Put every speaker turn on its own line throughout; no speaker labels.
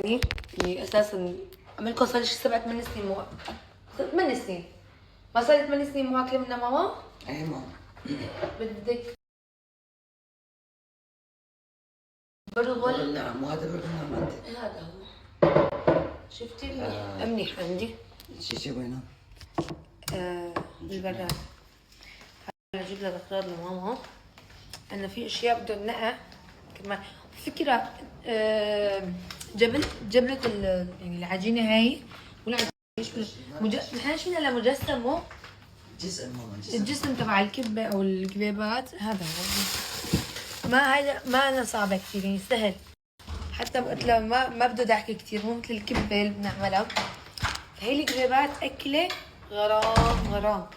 اللي اساسا عملكم صار لي شي 7 8 سنين 8 سنين ما صار لي 8 سنين مو اكله منها ماما؟
اي ماما.
بدك برغل؟
لا مو هذا برغل نعم.
هذا هو. شفتي منيح عندي.
الشيشه وينها؟
بالبراد. هلا اجيب لك اغراض لماما. عندنا في اشياء بدها نقع كمان. فكرة جبلة يعني العجينة هاي والعجينة نحن شو بدنا مجسم مو؟
جسم ماما
الجسم تبع الكبة او الكبيبات هذا هو. ما انا صعبة كثير يعني سهل. حتى قلت له ما بده دعكة كثير مو مثل الكبة اللي بنعملها. فهي الكبيبات اكلة غرام.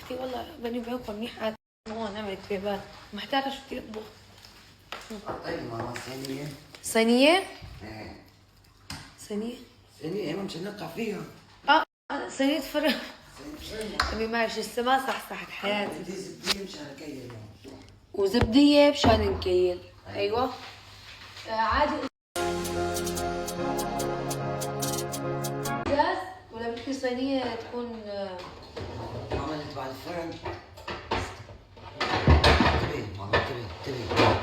اختي والله بيني وبينكم منيح ماما نعمل كبيبات محتاجة شو بدي اطبخ.
طيب ماما صينية.
صينية؟
ايه
صينية؟
صينية ما مش نقع فيها.
صينية فرن. أمي معلش لسه ما صحصحت حياتي.
بدي زبدية مشان اكيل ماما.
وزبدية مشان نكيل. أيوة. عادي. جاز ولا بدك صينية تكون
ماما اللي تبع الفرن. انتبهي ماما انتبهي.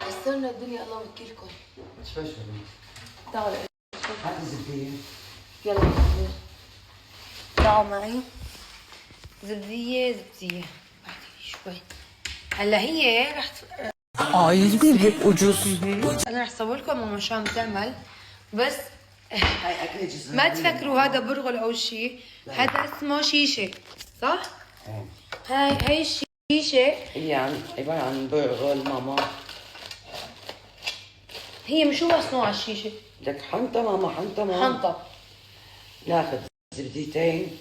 كسرنا الدنيا الله يوكلكم.
شوي
تعالوا
هاتي زبدية.
يلا تعالوا معي. زبدية بعدين شوي. هلا هي رح
A101 hep ucuz.
انا رح صور لكم ماما شو عم تعمل بس
هاي اكلة جسم.
ما تفكروا هذا برغل او شيء. هذا اسمه شيشه صح؟ هاي الشيشه
هي عبارة عن برغل ماما.
هي من شو مصنوعه الشيشه؟
لك حنطة ماما حنطة.
حنطه.
ناخذ زبديتين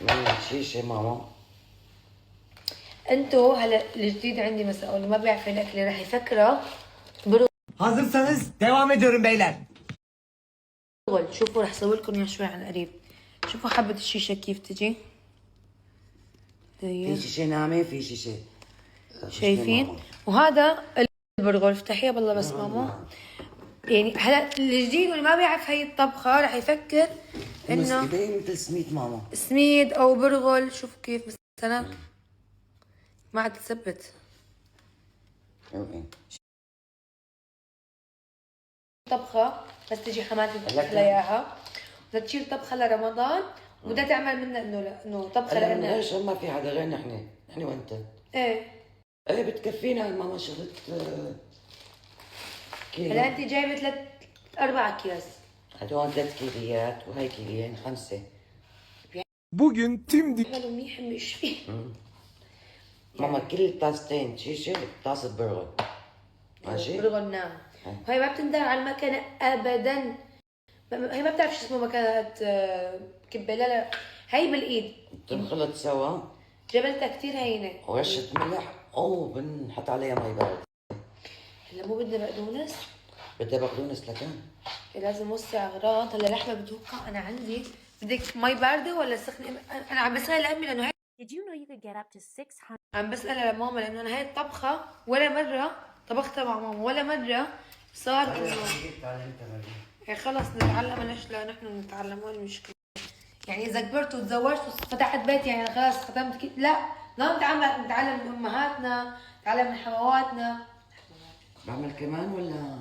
من الشيشة ماما.
انتو هلا الجديد عندي مثلا اللي ما بيعرف الاكله رح يفكره برغل.
Hazırsanız devam ediyorum beyler.
شوفوا رح اسوي لكم اياه شوي عن قريب. شوفوا حبه الشيشه كيف تجي.
في شيشة ناعمة في شيشة.
شايفين؟ وهذا البرغل افتحيها بالله بس ماما. يعني هلا الجديد واللي ما بيعرف هي الطبخه رح يفكر انه
يبين مثل سميد ماما.
سميد او برغل. شوفوا كيف مثلا ما عاد تثبت. طبخه بس تجي حماتي تطبخ لها اياها. بدها تصير طبخه لرمضان وبدها تعمل منها انه طبخه لنا.
ليش ما في حدا غير نحن وانت.
ايه
بتكفينا ماما شغلة كيلو.
هلا انت جايبه 4 اكياس.
هدول 3 كيليات وهي كيليين 5.
Bugün tüm
عملوا منيح مش فيه.
ماما كل طاستين شيشة طاسة برغل. ماشي؟
برغل ناعم. هاي ما بتندر على المكنه ابدا. هي ما بتعرف شو اسمه مكانات كبه. لا هي بالايد
بتنخلط سوا.
جبلتها كثير هينه.
ورشة ملح بنحط عليها مي بارد.
هلا مو بدنا بقدونس.
بدها بقدونس لكان.
لازم وسع اغراض. هلا لحمه بتوقع انا عندي. بدك مي بارده ولا سخنه؟ انا عم بسال لامي لانه هي
Did you know you could get up to 600
عم بسالها لماما لانه انا هاي الطبخه ولا مره طبختها مع ماما ولا مره صار انه يعني خلص نتعلم. ليش لا نحن نتعلم وين المشكله؟ يعني اذا كبرت وتزوجت وفتحت بيت يعني خلاص ختمت لا نتعلم من امهاتنا نتعلم من حمواتنا.
بعمل كمان ولا؟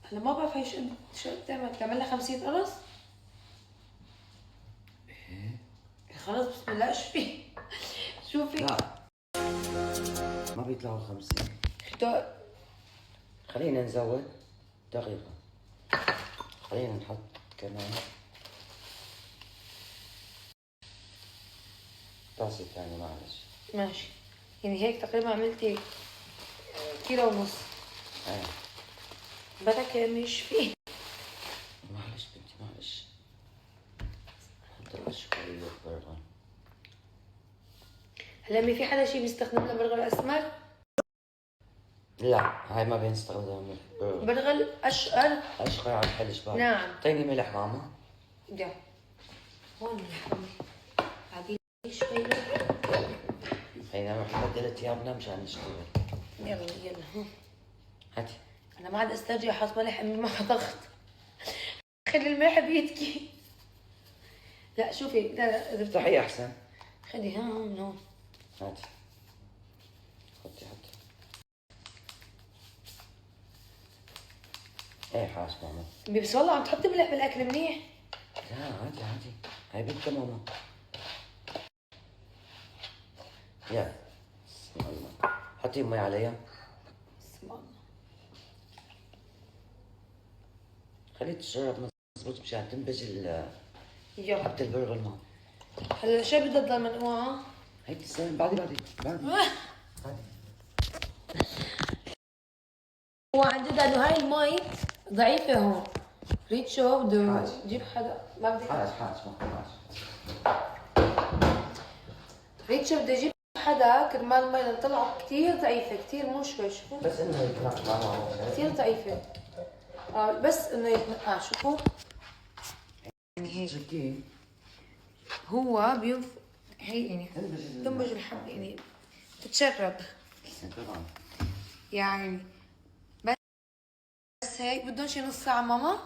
هلا ما بعرف هي شو بتعمل لها 50 قرص؟ خلاص بسم الله ايش في؟ شوفي
لا ما بيطلعوا 50. خلينا نزود دقيقة. خلينا نحط كمان طاسة ثانية معلش.
ماشي. يعني هيك تقريبا عملتي كيلو ونص.
ايه
بدك مش فيه.
معلش بنتي معلش. نحط شوية برغل.
هلا في حدا شي بيستخدم له برغل اسمر؟
لا هاي ما بنستخدم برغل.
برغل اشقر.
اشقر على الحلش بعد.
نعم.
اعطيني ملح ماما.
يا هون ملح. بعدين شوي
هي انا رح بدل ثيابنا مشان نشتغل.
يلا يلا هون.
هاتي.
انا ما عاد استرجع احط ملح، امي ما ضغط. خلي الملح بيدك. لا شوفي، لا لا
افتحي احسن.
خلي هون هون.
هاتي. حطي. ايه حاس ماما.
بس والله عم تحطي ملح بالاكل منيح.
لا عادي. هاي بدها ماما. يلا. بسم الله. حطي مي عليها.
بسم الله.
خلي تشرب مظبوط مشان تنبج
يلا
حبة البرغل.
هلا شو بدها تضل منقوعة؟
هي بتستلم بعدي.
هو عن جد انه هاي المي ضعيفة هون. ريد شو بده جيب حدا ما بدي
حاج ما حاج.
ريد شو بده يجيب حدا كرمال المي اللي طلعت كثير ضعيفة، كثير مو شوي. شوفوا
بس انه يتنقى معه
كثير ضعيفة. بس انه يتنقع. شوفوا يعني هيك
شكي.
هو هي يعني تنبج الحب يعني تتشرب
طبعا
يعني. بس هيك بدهم شي نص ساعة ماما.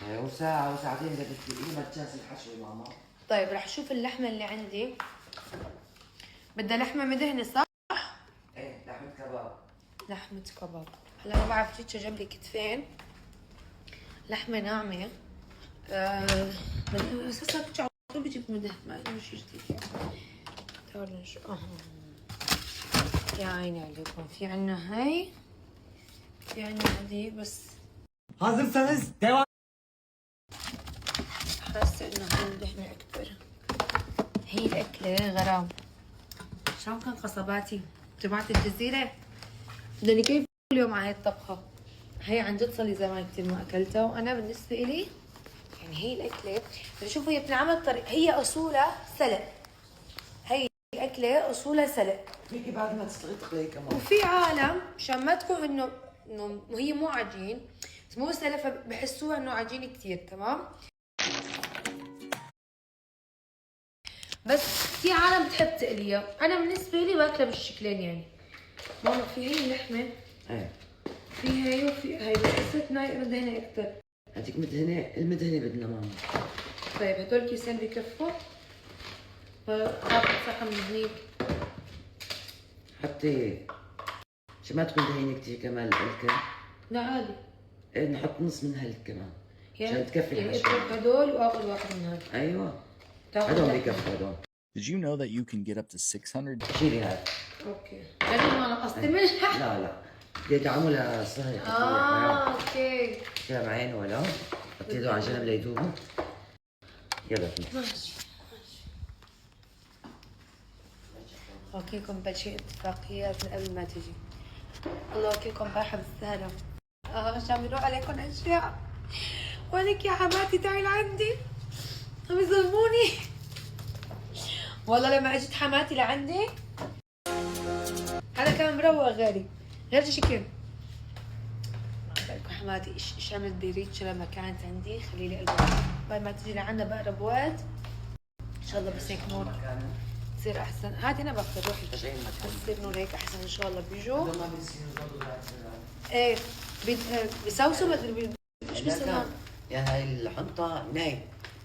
وساعة وساعتين اذا بدك ما تجهز الحشو ماما.
طيب رح اشوف اللحمة اللي عندي. بدها لحمة مدهنة صح؟
ايه لحمة كباب.
لحمة كباب. هلا ما بعرف جيت جنب لي كتفين لحمة ناعمة. بس هسه كنت على طول بجيب مدهن، ما له شي جديد. تعالوا نشوف. يا عيني عليكم. في عنا هاي، في عنا هذي. بس
Hazırsanız devam.
حاسة انه هاي مدهنة اكثر. هي الاكلة غرام. شلون كان قصباتي تبعت الجزيرة؟ بدني كيف كل يوم على هاي الطبخة. هي عن جد صار لي زمان كثير ما اكلتها، وانا بالنسبة إلي يعني هي الاكلة بدي شوفوا هي بتنعمل طريقة، هي اصولها سلق. هي الاكلة اصولها سلق.
فيكي بعد ما تستغل تقلي كمان.
وفي عالم مشان ما تكون انه هي مو عجين، بس مو سلق، فبحسوها انه عجين كثير. تمام. بس في عالم بتحب تقليها، انا بالنسبه لي باكلها بالشكلين يعني. ماما في هي اللحمه،
ايه
في هي وفي هي، بس حسيت هاي مدهنه اكثر.
هديك مدهنة، المدهنة بدنا ماما.
طيب هدول كيسين بكفوا؟ حاطط صحن من هنيك.
حطي شو ما تكون دهينة كثير كمان الكل.
لا عادي
ايه نحط نص من هالك كمان
يعني،
عشان تكفي
يعني
الحشو.
اترك هدول واخذ واحد من هذا.
ايوه
تاخذ
هدول
لحمة.
بكفوا هدول.
Did you know that you can get up to 600?
شيلي هاي.
اوكي لازم ما نقصتي ملح.
لا بدي ادعمه لصهر.
اوكي
شيلها معين ولا حطي هدول على جنب ليذوبوا. يلا فينا.
ماشي. اوكيكم بشيء اتفاقيات من قبل ما تجي. الله اوكيكم رايحة بالسهرة. مش عم يروح عليكم اشياء. ولك يا حماتي تعي لعندي. عم يظلموني. والله لما اجت حماتي لعندي هذا كان مروق غير شكل. ما بالكم حماتي ايش عملت بريتش لما كانت عندي. خلي لي قلبي بعد ما تجي لعنا بأقرب وقت ان شاء الله. بس هيك نور تصير احسن. هاتي انا باخذ روحي بس يصير نور هيك احسن ان شاء الله. بيجوا ايه بسوسوا مدري ايش بسموها.
يعني هاي الحنطة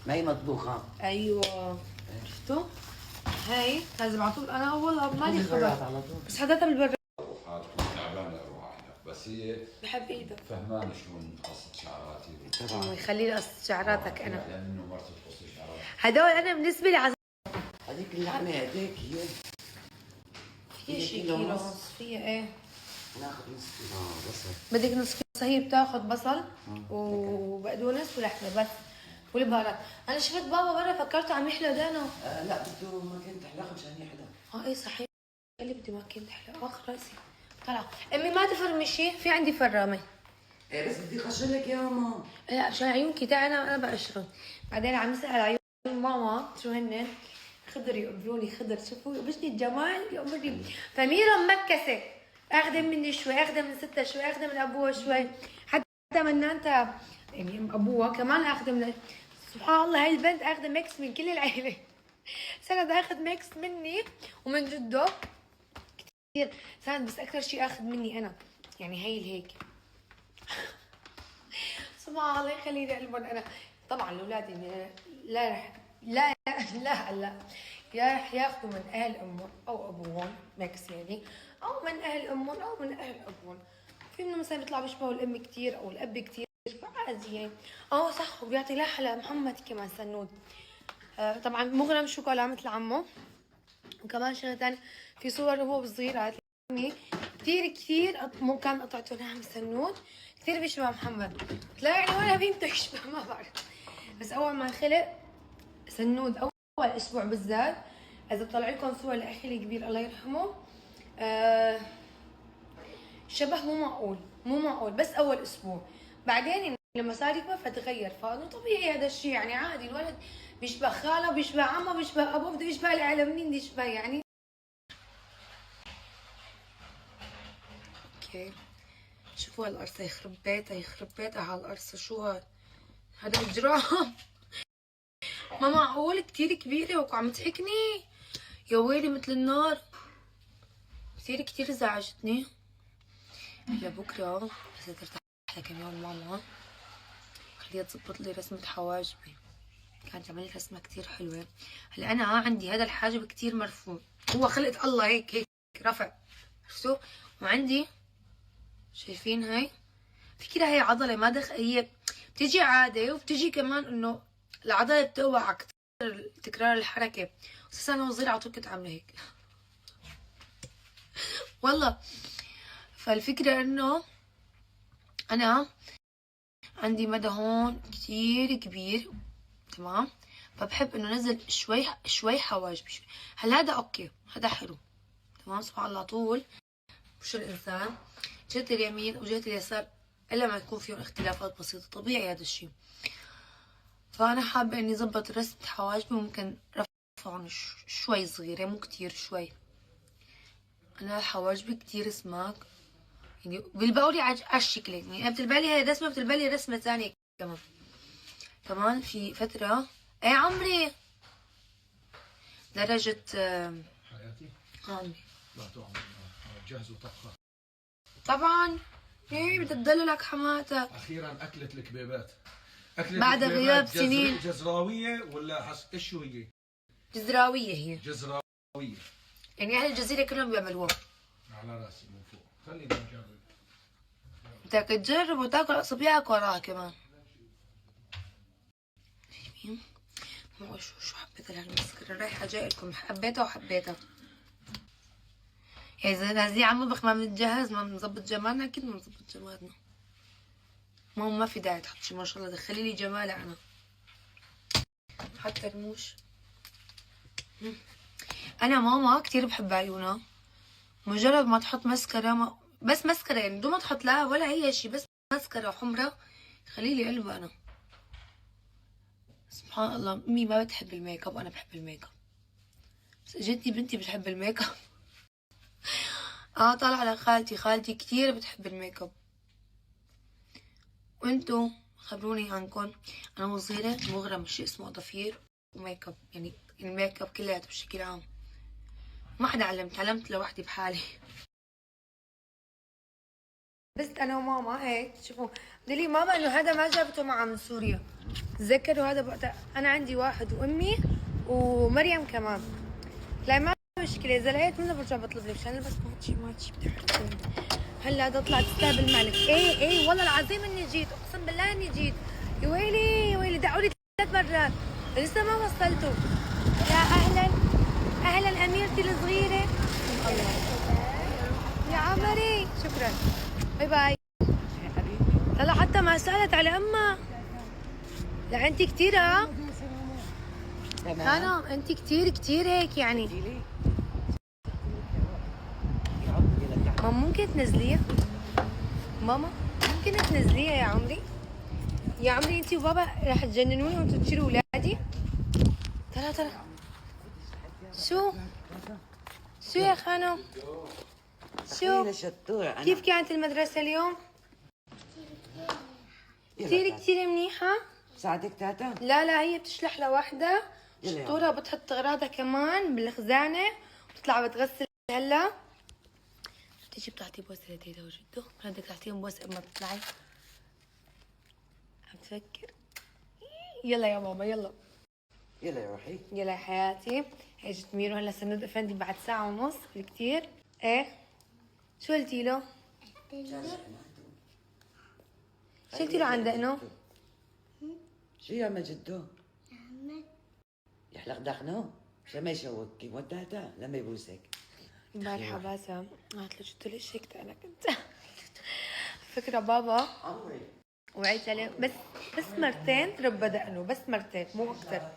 ناي مطبوخة.
ايوه شفتوا؟ هاي لازم على طول. انا والله مالي خبر
على طول.
بس حداتها بالبراد.
تكون تعبانه اروحها بس هي
بحب ايدها.
فهمانه شلون قصة شعراتي.
الله يخلي لي قصة شعراتك انا.
لانه مرتي تقص شعراتي.
هدول انا بالنسبه لي
هذيك اللحمة هذيك هي.
فيها شي كيلو ونص. فيها ايه؟
ناخذ نص كيلو بصل.
بدك نص كيلو. هي بتاخذ بصل وبقدونس ولحمه بس والبهارات. انا شفت بابا برا فكرته عم يحلى دانه.
لا بده ماكينة حلاقة مشان يحلى.
ايه صحيح. اللي بدي ماكينة حلاقة. اخ راسي طلع. امي ما تفرمشي في عندي فرامه.
ايه بس بدي اقشر لك يا ماما.
لا عشان عيونك تعي انا بقشرهم. بعدين عم يسال عيون ماما شو هن. خضر يقبلوني خضر. شوفوا يقبشني الجمال يقبلني. فميرا مكسه اخذ مني شوي، اخذ من ستة شوي، اخذ من ابوها شوي، حتى من نانتا يعني ابوها كمان اخذ من. سبحان الله هاي البنت اخذ ميكس من كل العيله. سند اخذ ميكس مني ومن جده ساند، بس اكثر شيء اخذ مني انا يعني هي الهيك. سبحان الله يخليني قلبهم. انا طبعا الاولاد يعني لا رح لا يا رح ياخذوا من اهل امهم او ابوهم ماكس يعني، او من اهل امهم او من اهل ابوهم. في منهم مثلا بيطلعوا بيشبهوا الام كثير او الاب كثير، فعادي يعني. صح، وبيعطي لحلى محمد كمان سنود. طبعا مغرم شوكولا مثل عمه. وكمان شغله ثانيه، في صور وهو صغير قالت لي كثير مو كان قطعته ناعم سنود، كثير بيشبه محمد. لا يعني ولا بيمتى يشبه ما بعرف، بس اول ما خلق سنود اول اسبوع بالذات، اذا بطلع لكم صور لاخي الكبير الله يرحمه، شبه مو معقول بس اول اسبوع. بعدين يعني لما صار يكبر فتغير، فانه طبيعي هذا الشيء يعني عادي. الولد بيشبه خاله، بيشبه عمه، بيشبه ابوه، بده يشبه العالم، مين بده يشبه يعني. اوكي شوفوا هالقرصه، يخرب بيتها هالقرصه. شو هذا اجرام. ما معقول كتير كبيره وعم تحكني يا ويلي مثل النار. كتير زعجتني. هلا بكره اذا ترتاح لكم يوم ماما خليها تظبط لي رسمه حواجبي، كانت تعمل لي رسمه كتير حلوه. هلا انا عندي هذا الحاجب كتير مرفوع، هو خلقة الله هيك رفع، عرفتوا؟ وعندي شايفين هاي فكرة، هي عضله ما هي بتيجي عاده، وبتيجي كمان انه العضله بتقوى على تكرار الحركه. اساسا انا وصغيره على طول كنت عامله هيك والله. فالفكره انه انا عندي مدى هون كتير كبير، تمام؟ فبحب انه نزل شوي حواجبي. هلا هذا اوكي، هذا حلو تمام. سبحان الله طول مش الانسان جهة اليمين وجهة اليسار الا ما يكون فيهم اختلافات بسيطة، طبيعي هذا الشيء. فانا حابة اني ظبط رسمة حواجبي، ممكن رفعهم شوي صغيرة مو كتير، شوي. انا حواجبي كتير سماك يعني، بيلبقوا لي على الشكل يعني. انا بتلبالي هاي رسمة، بتلبالي رسمة ثانية كمان في فترة. ايه عمري درجة
حياتي
عمري
لا تعمل جهزوا طبخة.
طبعا ايه بدها تدللك حماتك.
اخيرا اكلت الكبيبات، اكلت
بعد
الكبيبات
غياب سنين.
جزراوية ولا ايش شو هي؟
جزراوية هي،
جزراوية
يعني اهل الجزيرة كلهم بيعملوها.
على راسي من فوق، خلينا نجرب.
بدك تجرب وتاكل اصابعك وراها كمان. شايفين؟ شو حبيت لهالمسكرة، رايحة جاي لكم حبيتها. يعني اذا زي عم نطبخ ما بنتجهز، ما بنظبط جمالنا، اكيد ما بنظبط جمالنا. ما في داعي تحط شي ما شاء الله، دخلي لي جمالي انا. حتى رموش. انا ماما كتير بحب عيونها، مجرد ما تحط مسكرة بس مسكرة يعني بدون ما تحط لها ولا اي شي، بس مسكرة حمرة خلي لي قلبها انا. سبحان الله. امي ما بتحب الميك اب وانا بحب الميك اب، بس اجتني بنتي بتحب الميك اب. طالع على خالتي كتير بتحب الميك اب. وانتو خبروني عنكم. انا وصغيرة مغرمة بشي اسمه ضفير وميك اب، يعني الميك اب كلياته بشكل عام. ما حدا علمت لوحدي بحالي. بس انا وماما هيك شوفوا، بدي لي ماما انه هذا ما جابته معها من سوريا. تذكروا هذا بوقتها انا عندي واحد وامي ومريم كمان. لا ما مشكله، اذا لقيت منه برجع بطلب لك عشان بس ما شي بدي احرقني. هلا هذا طلع تستهبل معلك. ايه والله العظيم اني جيت، اقسم بالله اني جيت. يا ويلي دعوا لي 3 مرات لسه ما وصلتوا. يا اهلا اميرتي الصغيره. يا عمري شكرا، باي باي. هلا حتى ما سالت على امها. لا انت كثير انا انت كثير هيك يعني. ماما ممكن تنزليها؟ ماما ممكن تنزليها يا عمري؟ يا عمري انت وبابا رح تجننوني وانتم تشيلوا اولادي. ترى شو يا خانم؟ شو كيف كانت المدرسة اليوم؟ كثير منيحة.
ساعدك تاتا؟
لا هي بتشلح لوحدها شطورة، بتحط اغراضها كمان بالخزانة وبتطلع بتغسل. هلا تيجي بتعطيه بوسه لتيتا وجده، بدك تعطيهم بوسه اما بتطلعي. عم تفكر. يلا يا ماما يلا.
يلا يا روحي.
يلا يا حياتي. اجت ميرو هلا سند افندي بعد ساعة ونص بالكتير. ايه شو قلتي له؟ شو قلتي له عن دقنه؟
شو يعمل جدو؟ يحلق دقنه؟ عشان ما يشوك كيف ودعتها لما يبوسك.
امبارحة باسم قالت له جبت لي شيكت انا كنت فكرة بابا
عمري
وعيت عليه بس مرتين ربى دقنه، بس مرتين مو اكثر.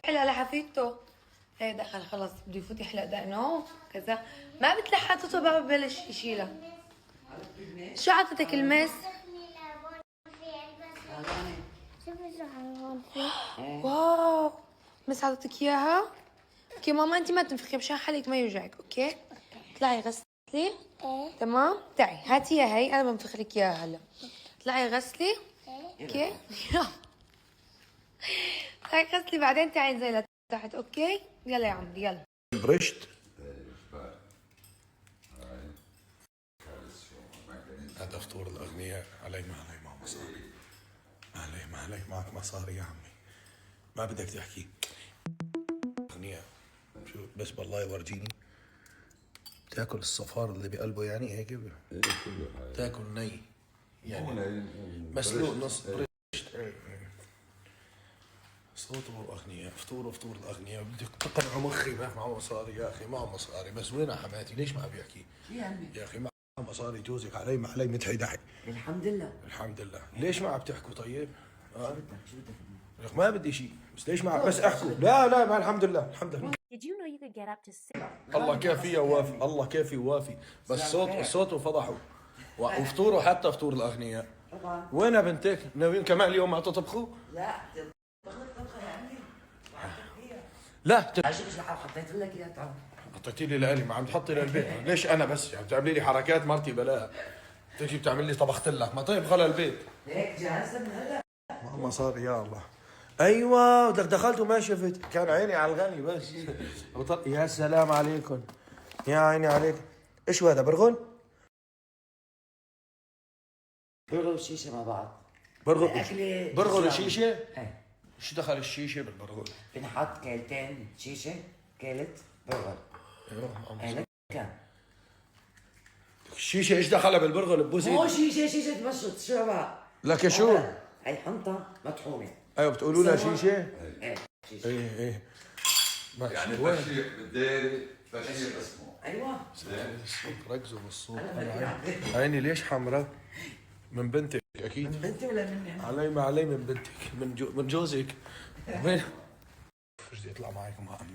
حلقة لحفيدته ايه دخل خلص بده يفوت يحلق دقنه كذا، ما بتلحقته بابا ببلش يشيلها. شو عطتك المس؟ واو مس عطتك اياها؟ اوكي ماما انت ما تنفخي مشان حلقك ما يوجعك. اوكي اطلعي غسلي. تمام تعي هاتيها هي انا بنفخ لك اياها هلا. اطلعي غسلي. اوكي اطلعي غسلي بعدين تعي انزلي لتحت. اوكي يلا يا عمري يلا.
برشت هذا فطور الأغنياء. علي ما علي معه مصاري، ما علي معك مصاري يا عمي، ما بدك تحكي أغنياء. شو بس بالله يورجيني تاكل الصفار اللي بقلبه يعني هيك تاكل ني يعني مسلوق نص برشت. صوته أغنياء، فطور الأغنياء. بدك تقنعوا مخي ما معه مصاري يا أخي، معه مصاري بس وين حماتي؟ ليش ما بيحكي؟ يا أخي معه مصاري جوزك علي ما علي متحي دحي.
الحمد لله.
الحمد لله. ليش ما عم تحكوا طيب؟ شو بدك؟ ما بدي شيء بس ليش ما عم بس احكوا؟ لا ما الحمد لله الحمد لله.
Did you know you could get up to 6?
الله كافي ووافي، الله كافي ووافي. بس صوته فضحوا وفطوره حتى فطور الأغنياء.
طبعا.
وين بنتك؟ ناويين كمان اليوم ما تطبخوا؟
لا طبخة يا عمي.
لا
عشان مش لحال حطيت لك اياها طبعا.
حطيتي لي لإلي ما عم تحطي للبيت. ليش انا بس يعني بتعملي لي حركات مرتي بلاها، تيجي بتعمل لي طبخت لك ما طيب خلى البيت.
هيك جاهزة من هلا.
ما صار يا الله. ايوه بدك دخلت وما شفت، كان عيني على الغني بس. يا سلام عليكم يا عيني عليك. ايش هذا برغل؟
برغل وشيشة مع بعض.
برغل وشيشة؟
ايه.
شو دخل الشيشة بالبرغل؟
بنحط كيلتين شيشة كيلت برغل.
ايوه
كان
الشيشة ايش دخلها بالبرغل ببوسي؟
مو شيشة مشط شربها.
لك شو؟
هي حنطة مطحونة.
ايوه بتقولوا لها شيشة؟
ايه شيشة.
ايه
يعني
وين؟
بشير بالديري بشير اسمه.
ايوه.
الصوت ركزوا بالصوت. عيني ليش حمراء؟ من بنتك اكيد.
انت ولا مني؟
علي ما علي من بنتك من جوزك. وين؟ بدي اطلع معك مع امي.